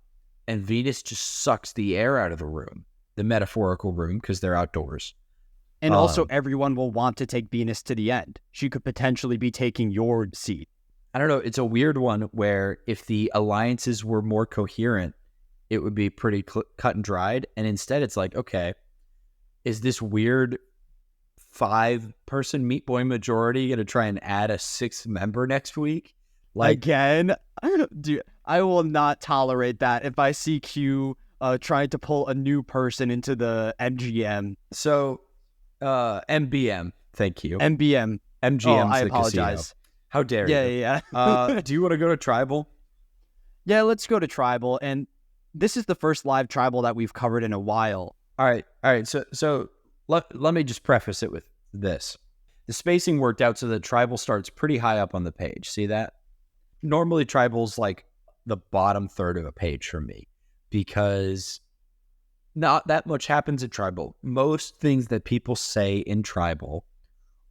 And Venus just sucks the air out of the room, the metaphorical room, because they're outdoors. And also, everyone will want to take Venus to the end. She could potentially be taking your seat. I don't know. It's a weird one where if the alliances were more coherent, it would be pretty cut and dried. And instead, it's like, okay, is this weird 5-person Meat Boy majority going to try and add a 6th member next week? Like, again, I will not tolerate that if I see Q trying to pull a new person into the MGM. So, MBM, thank you. MBM. MGM's I the apologize. Casino. How dare you? Yeah. Do you want to go to Tribal? Yeah, let's go to Tribal. And this is the first live Tribal that we've covered in a while. All right. So let me just preface it with this. The spacing worked out so that Tribal starts pretty high up on the page. See that? Normally, Tribal's like the bottom third of a page for me because not that much happens at Tribal. Most things that people say in Tribal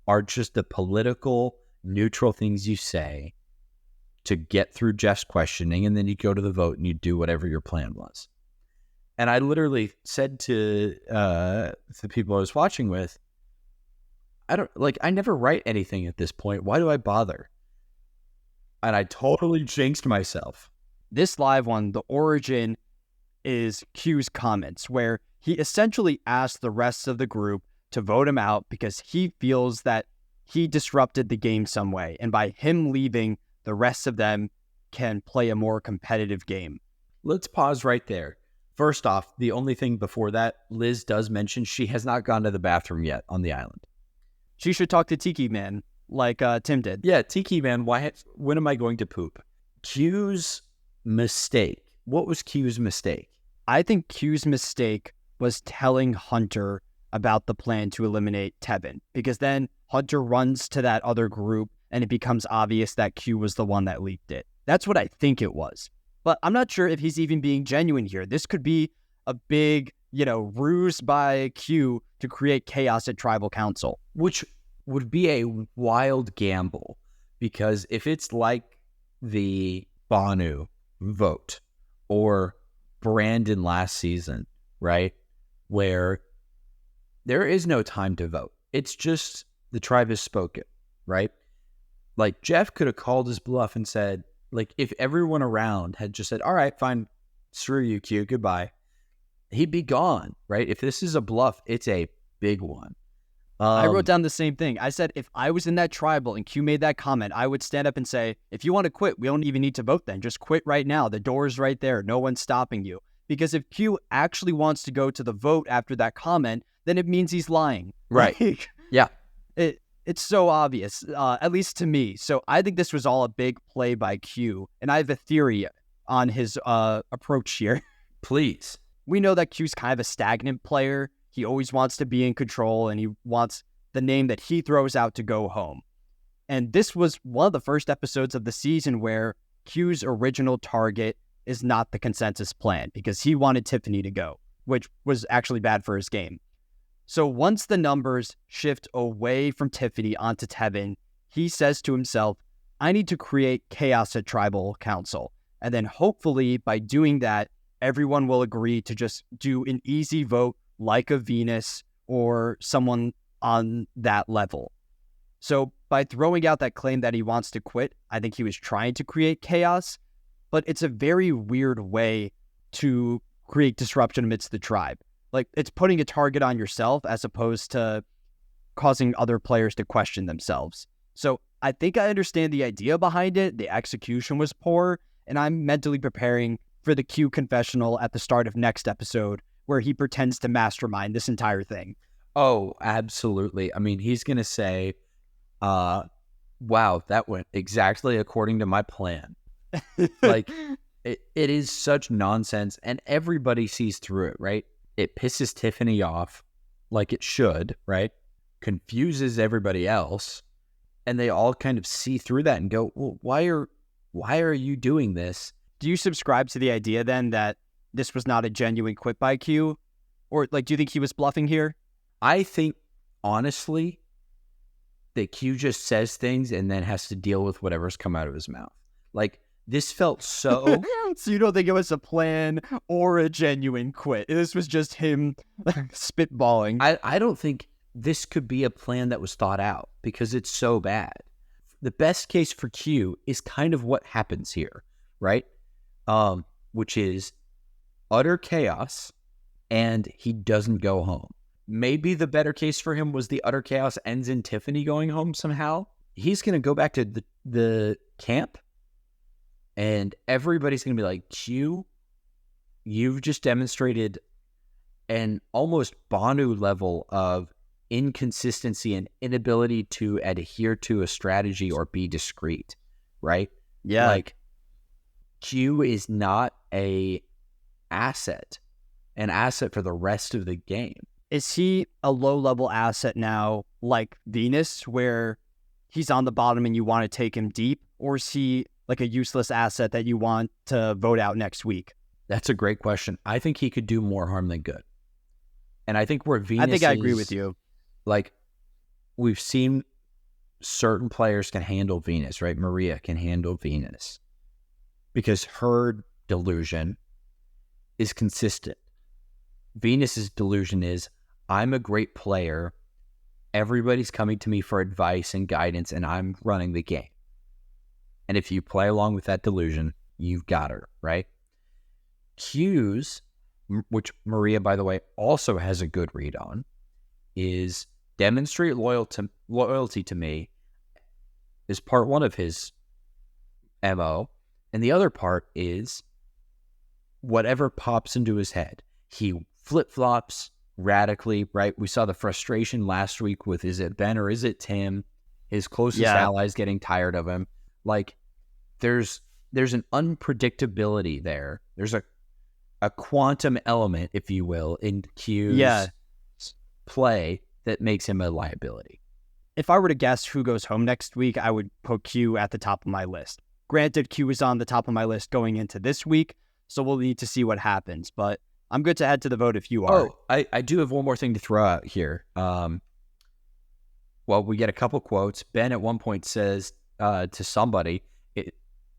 are just the political, neutral things you say to get through Jeff's questioning, and then you go to the vote and you do whatever your plan was. And I literally said to the people I was watching with, I never write anything at this point. Why do I bother? And I totally jinxed myself. This live one, the origin is Q's comments, where he essentially asked the rest of the group to vote him out because he feels that he disrupted the game some way. And by him leaving, the rest of them can play a more competitive game. Let's pause right there. First off, the only thing before that, Liz does mention she has not gone to the bathroom yet on the island. She should talk to Tiki Man like Tim did. Yeah, Tiki Man, when am I going to poop? Q's mistake what was Q's mistake? I think Q's mistake was telling Hunter about the plan to eliminate Tevin, because then Hunter runs to that other group and it becomes obvious that Q was the one that leaked it. That's what I think it was. But I'm not sure if he's even being genuine here. This could be a big, ruse by Q to create chaos at Tribal Council. Which would be a wild gamble, because if it's like the Banu vote or Brandon last season, right, where there is no time to vote. It's just the tribe has spoken, right? Like Jeff could have called his bluff and said, like, if everyone around had just said, all right, fine, screw you, Q, goodbye, he'd be gone, right? If this is a bluff, it's a big one. I wrote down the same thing. I said, if I was in that tribal and Q made that comment, I would stand up and say, if you want to quit, we don't even need to vote then. Just quit right now. The door's right there. No one's stopping you. Because if Q actually wants to go to the vote after that comment, then it means he's lying. Right. Like, yeah. It's so obvious, at least to me. So I think this was all a big play by Q. And I have a theory on his approach here. Please. We know that Q's kind of a stagnant player. He always wants to be in control, and he wants the name that he throws out to go home. And this was one of the first episodes of the season where Q's original target is not the consensus plan, because he wanted Tiffany to go, which was actually bad for his game. So once the numbers shift away from Tiffany onto Tevin, he says to himself, I need to create chaos at Tribal Council. And then hopefully by doing that, everyone will agree to just do an easy vote like a Venus or someone on that level. So by throwing out that claim that he wants to quit, I think he was trying to create chaos, but it's a very weird way to create disruption amidst the tribe. Like, it's putting a target on yourself as opposed to causing other players to question themselves. So I think I understand the idea behind it. The execution was poor, and I'm mentally preparing for the Q confessional at the start of next episode, where he pretends to mastermind this entire thing. Oh, absolutely. I mean, he's going to say, wow, that went exactly according to my plan. Like, it is such nonsense, and everybody sees through it, right? It pisses Tiffany off, like it should, right? Confuses everybody else, and they all kind of see through that and go, well, why are you doing this? Do you subscribe to the idea then that this was not a genuine quit by Q? Or, like, do you think he was bluffing here? I think, honestly, that Q just says things and then has to deal with whatever's come out of his mouth. Like, this felt so... So you don't think it was a plan or a genuine quit? This was just him spitballing. I don't think this could be a plan that was thought out, because it's so bad. The best case for Q is kind of what happens here, right? Which is utter chaos, and he doesn't go home. Maybe the better case for him was the utter chaos ends in Tiffany going home somehow. He's going to go back to the camp, and everybody's going to be like, Q, you've just demonstrated an almost Banu level of inconsistency and inability to adhere to a strategy or be discreet, right? Yeah. Like, Q is not an asset for the rest of the game. Is he a low-level asset now, like Venus, where he's on the bottom and you want to take him deep? Or is he like a useless asset that you want to vote out next week? That's a great question. I think he could do more harm than good. And I think where Venus I think I agree with you. Like, we've seen certain players can handle Venus, right? Maria can handle Venus because her delusion is consistent. Venus's delusion is, I'm a great player. Everybody's coming to me for advice and guidance, and I'm running the game. And if you play along with that delusion, you've got her, right? Q's, which Maria, by the way, also has a good read on, is demonstrate loyalty to me is part one of his MO. And the other part is whatever pops into his head. He flip-flops radically, right? We saw the frustration last week with, is it Ben or is it Tim? His closest allies getting tired of him. Like, there's there's an unpredictability there. There's a quantum element, if you will, in Q's play that makes him a liability. If I were to guess who goes home next week, I would put Q at the top of my list. Granted, Q is on the top of my list going into this week, so we'll need to see what happens. But I'm good to head to the vote if you are. Oh, I do have one more thing to throw out here. Well, we get a couple quotes. Ben at one point says to somebody,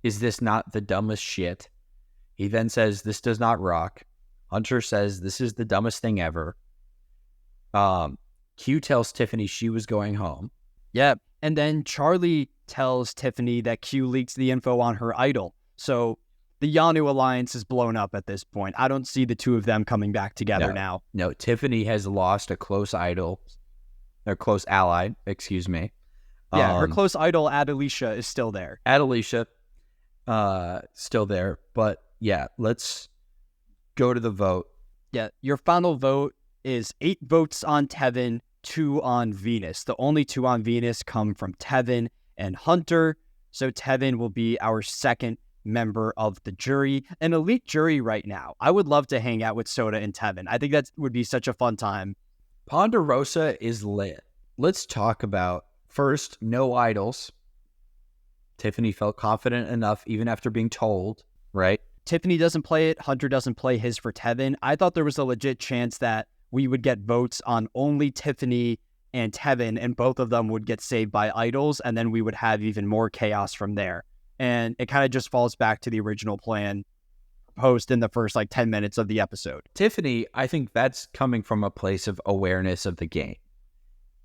"Is this not the dumbest shit?" He then says, "This does not rock." Hunter says, "This is the dumbest thing ever." Q tells Tiffany she was going home. Yeah, and then Charlie tells Tiffany that Q leaks the info on her idol. So the Yanu alliance is blown up at this point. I don't see the two of them coming back together now. No, Tiffany has lost a close idol, or close ally, excuse me. Yeah, her close idol, Adelicia, is still there. Adelicia, still there. But yeah, let's go to the vote. Yeah, your final vote is 8 votes on Tevin, 2 on Venus. The only 2 on Venus come from Tevin and Hunter. So Tevin will be our second member of the jury, an elite jury right now. I would love to hang out with Soda and Tevin. I think that would be such a fun time. Ponderosa is lit. Let's talk about, first, no idols. Tiffany felt confident enough even after being told, right? Tiffany doesn't play it. Hunter doesn't play his for Tevin. I thought there was a legit chance that we would get votes on only Tiffany and Tevin, and both of them would get saved by idols, and then we would have even more chaos from there. And it kind of just falls back to the original plan proposed in the first 10 minutes of the episode. Tiffany, I think that's coming from a place of awareness of the game,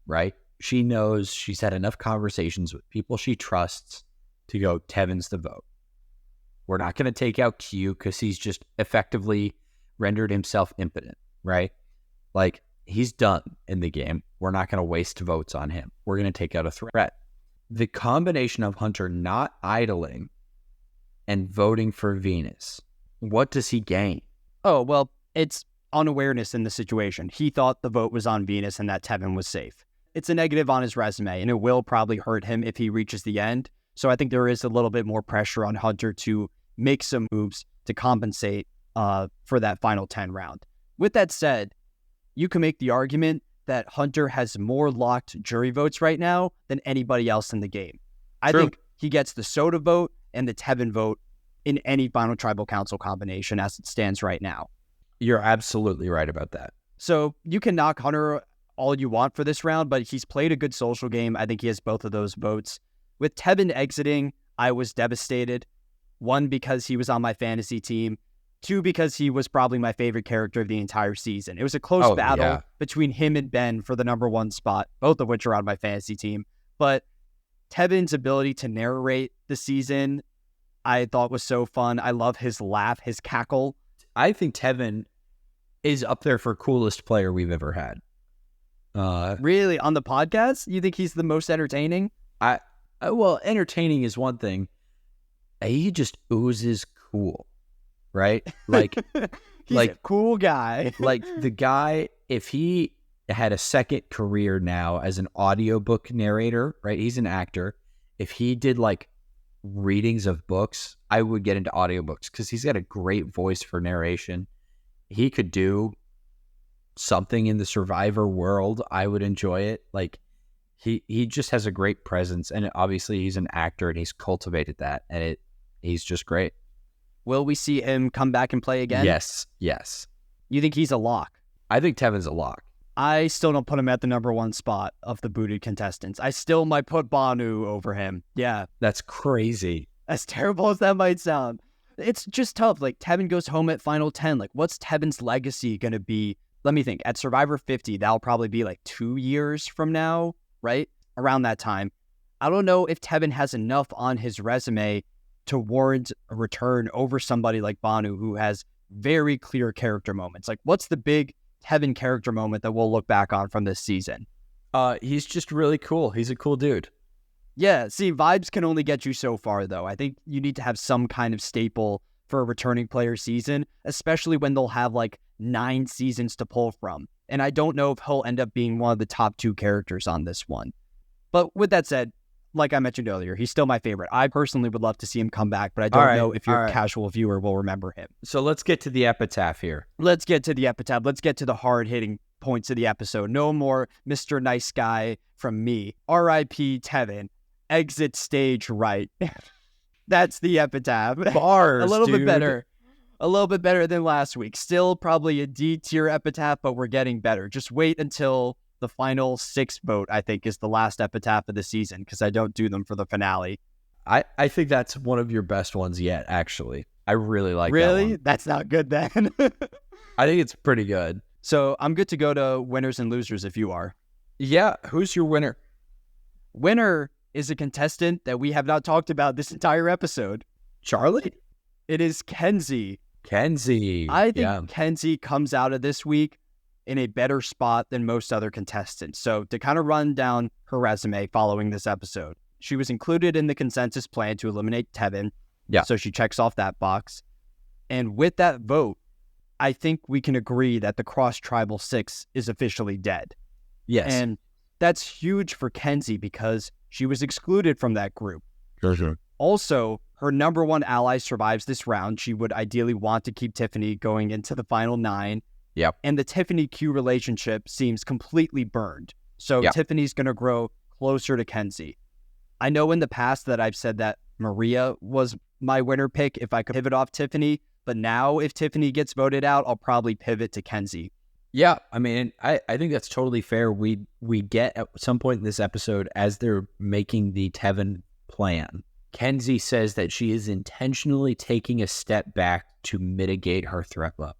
right? She knows she's had enough conversations with people she trusts to go, Tevin's the vote. We're not going to take out Q because he's just effectively rendered himself impotent, right? He's done in the game. We're not going to waste votes on him. We're going to take out a threat. The combination of Hunter not idling and voting for Venus, what does he gain? Oh, well, it's unawareness in the situation. He thought the vote was on Venus and that Tevin was safe. It's a negative on his resume, and it will probably hurt him if he reaches the end. So I think there is a little bit more pressure on Hunter to make some moves to compensate for that final 10 round. With that said, you can make the argument that Hunter has more locked jury votes right now than anybody else in the game. I think he gets the Soda vote and the Tevin vote in any final tribal council combination as it stands right now. You're absolutely right about that. So you can knock Hunter all you want for this round, but he's played a good social game. I think he has both of those votes. With Tevin exiting, I was devastated. 1, because he was on my fantasy team. 2, because he was probably my favorite character of the entire season. It was a close battle between him and Ben for the number 1 spot, both of which are on my fantasy team. But Tevin's ability to narrate the season, I thought was so fun. I love his laugh, his cackle. I think Tevin is up there for coolest player we've ever had. Really? On the podcast? You think he's the most entertaining? Well, entertaining is one thing. He just oozes cool, right? He's a cool guy. The guy, if he had a second career now as an audiobook narrator, right? He's an actor. If he did readings of books, I would get into audiobooks because he's got a great voice for narration. He could do something in the Survivor world. I would enjoy it. He just has a great presence, and obviously he's an actor and he's cultivated that, and he's just great. Will we see him come back and play again? Yes. You think he's a lock? I think Tevin's a lock. I still don't put him at the number 1 spot of the booted contestants. I still might put Banu over him. Yeah. That's crazy. As terrible as that might sound. It's just tough. Tevin goes home at final 10. What's Tevin's legacy going to be? Let me think. At Survivor 50, that'll probably be 2 years from now, right? Around that time. I don't know if Tevin has enough on his resume to warrant a return over somebody like Banu, who has very clear character moments. What's the big Tevin character moment that we'll look back on from this season? He's just really cool. He's a cool dude. Yeah, see, vibes can only get you so far, though. I think you need to have some kind of staple for a returning player season, especially when they'll have 9 seasons to pull from. And I don't know if he'll end up being one of the top 2 characters on this one. But with that said, like I mentioned earlier, he's still my favorite. I personally would love to see him come back, but I don't know if your casual viewer will remember him. So let's get to the epitaph here. Let's get to the epitaph. Let's get to the hard-hitting points of the episode. No more Mr. Nice Guy from me. R.I.P. Tevin. Exit stage right. That's the epitaph. Bars, A little dude. bit better. A little bit better than last week. Still probably a D tier epitaph, but we're getting better. Just wait until the final 6 vote, I think, is the last epitaph of the season, because I don't do them for the finale. I think that's one of your best ones yet, actually. I really like that Really? one. That's not good then. I think it's pretty good. So I'm good to go to winners and losers if you are. Yeah, who's your winner? Winner is a contestant that we have not talked about this entire episode. Charlie? It is Kenzie. Kenzie. I think Kenzie comes out of this week in a better spot than most other contestants. So to kind of run down her resume following this episode, she was included in the consensus plan to eliminate Tevin. Yeah. So she checks off that box. And with that vote, I think we can agree that the cross-tribal 6 is officially dead. Yes. And that's huge for Kenzie because she was excluded from that group. Sure. Also, her number one ally survives this round. She would ideally want to keep Tiffany going into the final 9. Yep. And the Tiffany-Q relationship seems completely burned. So Tiffany's going to grow closer to Kenzie. I know in the past that I've said that Maria was my winner pick if I could pivot off Tiffany. But now if Tiffany gets voted out, I'll probably pivot to Kenzie. Yeah, I mean, I think that's totally fair. We get at some point in this episode, as they're making the Tevin plan, Kenzie says that she is intentionally taking a step back to mitigate her threat level.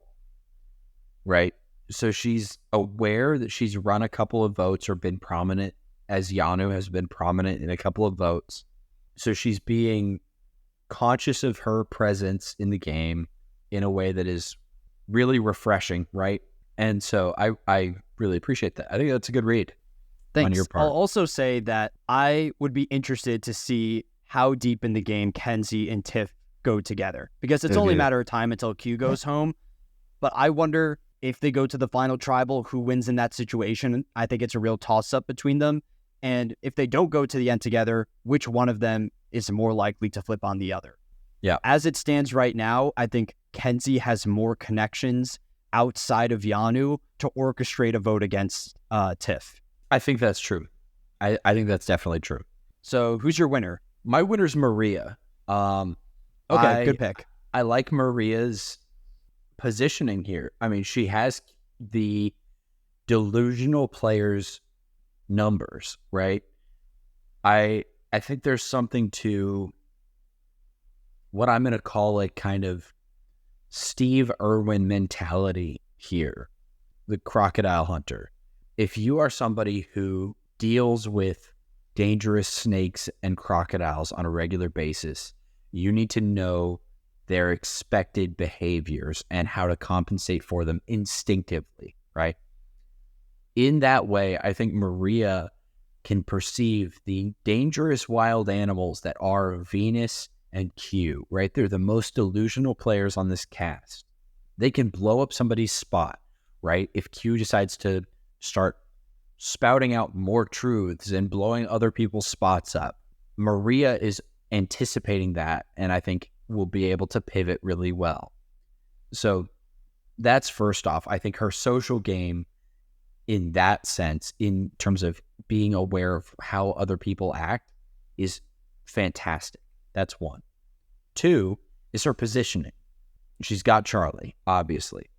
Right? So she's aware that she's run a couple of votes or been prominent, as Yanu has been prominent in a couple of votes. So she's being conscious of her presence in the game in a way that is really refreshing, right? And so I really appreciate that. I think that's a good read. Thanks. On your part. I'll also say that I would be interested to see how deep in the game Kenzie and Tiff go together, because it's only a matter of time until Q goes home. But I wonder if they go to the final tribal, who wins in that situation. I think it's a real toss-up between them. And if they don't go to the end together, which one of them is more likely to flip on the other? Yeah. As it stands right now, I think Kenzie has more connections outside of Yanu to orchestrate a vote against Tiff. I think that's true. I think that's definitely true. So who's your winner? My winner's Maria. Okay, good pick. I like Maria's positioning here. I mean, she has the delusional players' numbers, right? I think there's something to what I'm going to call a kind of Steve Irwin mentality here, the crocodile hunter. If you are somebody who deals with dangerous snakes and crocodiles on a regular basis, you need to know their expected behaviors and how to compensate for them instinctively, right? In that way, I think Maria can perceive the dangerous wild animals that are Venus and Q, right? They're the most delusional players on this cast. They can blow up somebody's spot, right? If Q decides to start spouting out more truths and blowing other people's spots up, Maria is anticipating that, and I think will be able to pivot really well. So that's first off. I think her social game in that sense, in terms of being aware of how other people act, is fantastic. That's one. 2 is her positioning. She's got Charlie, obviously.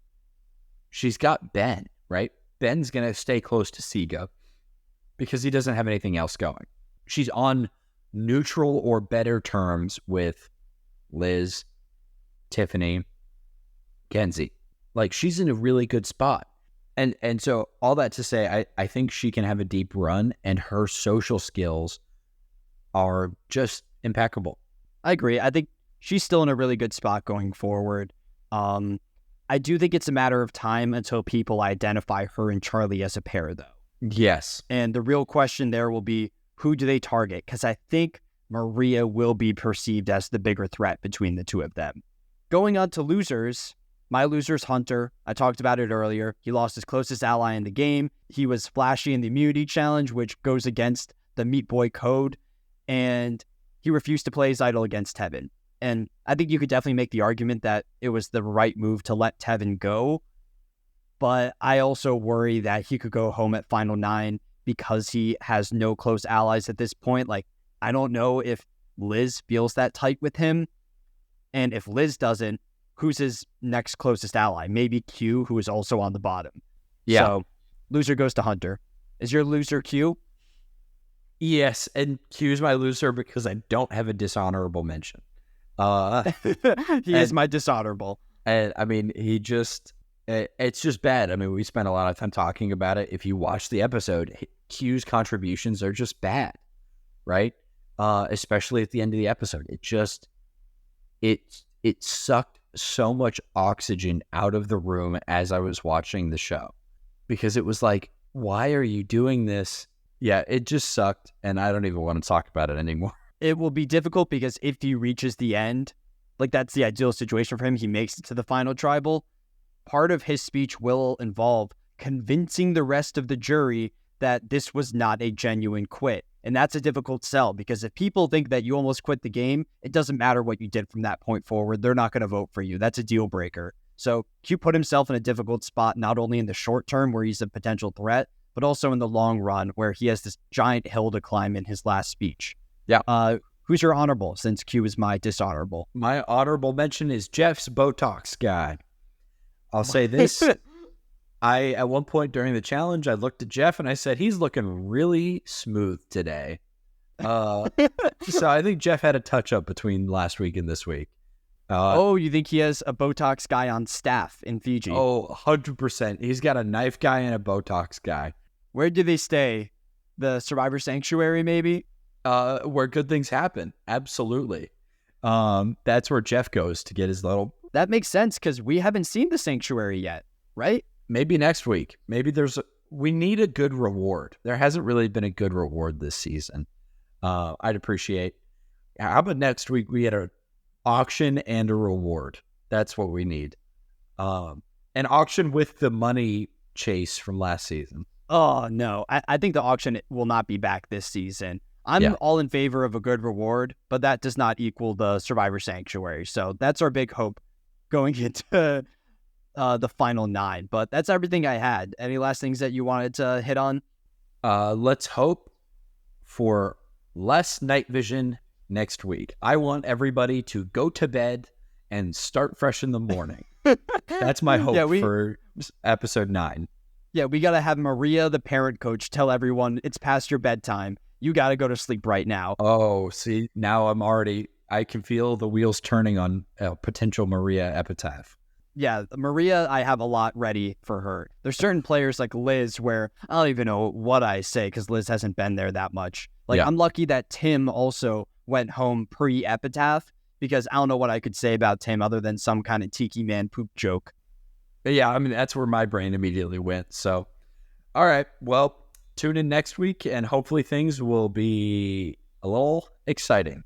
She's got Ben, right? Ben's going to stay close to Siga because he doesn't have anything else going. She's on neutral or better terms with Liz, Tiffany, Kenzie. Like, she's in a really good spot. And so all that to say, I think she can have a deep run, and her social skills are just impeccable. I agree. I think she's still in a really good spot going forward. I do think it's a matter of time until people identify her and Charlie as a pair, though. Yes. And the real question there will be, who do they target? Because I think Maria will be perceived as the bigger threat between the two of them. Going on to losers, my loser's Hunter. I talked about it earlier. He lost his closest ally in the game. He was flashy in the immunity challenge, which goes against the Meat Boy code. and he refused to play his idol against Tevin. And I think you could definitely make the argument that it was the right move to let Tevin go. But I also worry that he could go home at Final 9 because he has no close allies at this point. Like, I don't know if Liz feels that tight with him. And if Liz doesn't, who's his next closest ally? Maybe Q, who is also on the bottom. Yeah. So, loser goes to Hunter. Is your loser Q? Yes, and Q's my loser because I don't have a dishonorable mention. He is my dishonorable. And I mean, it's just bad. I mean, we spent a lot of time talking about it. If you watch the episode, Q's contributions are just bad, right? Especially at the end of the episode. It sucked so much oxygen out of the room as I was watching the show, because it was like, why are you doing this? Yeah, it just sucked, and I don't even want to talk about it anymore. It will be difficult because if he reaches the end, like that's the ideal situation for him, he makes it to the final tribal, part of his speech will involve convincing the rest of the jury that this was not a genuine quit. And that's a difficult sell, because if people think that you almost quit the game, it doesn't matter what you did from that point forward. They're not going to vote for you. That's a deal breaker. So Q put himself in a difficult spot, not only in the short term where he's a potential threat, but also in the long run where he has this giant hill to climb in his last speech. Yeah. Who's your honorable, since Q is my dishonorable? My honorable mention is Jeff's Botox guy. I'll say this. At one point during the challenge, I looked at Jeff and I said, he's looking really smooth today. So I think Jeff had a touch-up between last week and this week. You think he has a Botox guy on staff in Fiji? 100%. He's got a knife guy and a Botox guy. Where do they stay? The Survivor Sanctuary, maybe? Where good things happen. Absolutely. That's where Jeff goes to get his little... That makes sense, because we haven't seen the Sanctuary yet, right? Maybe next week. Maybe we need a good reward. There hasn't really been a good reward this season. I'd appreciate... How about next week we had an auction and a reward? That's what we need. An auction with the money chase from last season. Oh, no. I think the auction will not be back this season. I'm all in favor of a good reward, but that does not equal the Survivor Sanctuary. So that's our big hope going into the final 9. But that's everything I had. Any last things that you wanted to hit on? Let's hope for less night vision next week. I want everybody to go to bed and start fresh in the morning. That's my hope for episode 9. Yeah, we got to have Maria, the parent coach, tell everyone it's past your bedtime. You got to go to sleep right now. Oh, see, now I can feel the wheels turning on a potential Maria epitaph. Yeah, Maria, I have a lot ready for her. There's certain players like Liz where I don't even know what I say because Liz hasn't been there that much. I'm lucky that Tim also went home pre-epitaph, because I don't know what I could say about Tim other than some kind of tiki man poop joke. Yeah, I mean, that's where my brain immediately went. So, all right, well, tune in next week and hopefully things will be a little exciting.